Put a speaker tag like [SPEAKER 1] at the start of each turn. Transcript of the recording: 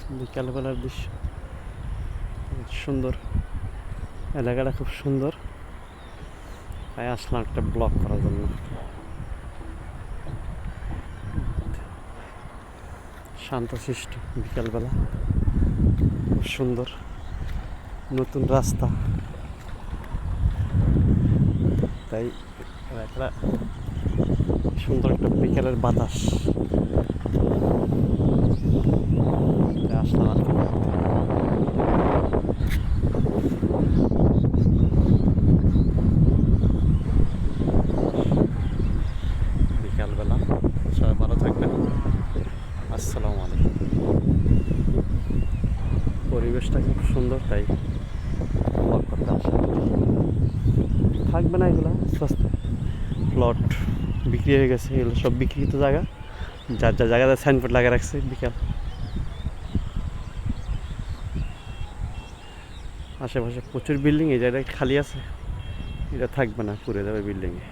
[SPEAKER 1] বিকালবেলার দৃশ্য সুন্দর, এলাকাটা খুব সুন্দর। তাই আসলাম একটা ব্লগ করার জন্য। শান্তশিষ্ট বিকালবেলা, খুব সুন্দর নতুন রাস্তা। তাই একটা সুন্দর একটা বিকেলের বাতাস আসলাম আর কি। বিকালবেলা সবাই ভালো থাকবেন। আসসালামু আলাইকুম। পরিবেশটা খুব সুন্দর, তাই ব্লগ করতে আসা। থাকবে না এগুলো, আস্তে আস্তে প্লট বিক্রি হয়ে গেছে, এগুলো সব বিক্রিত জায়গা। যার যার জায়গাতে সাইনবোর্ড লাগিয়ে রাখছে বিকাল। আশেপাশে প্রচুর বিল্ডিং, এই জায়গাটা খালি আছে, এটা থাকবে না, পুড়ে যাবে বিল্ডিংয়ে।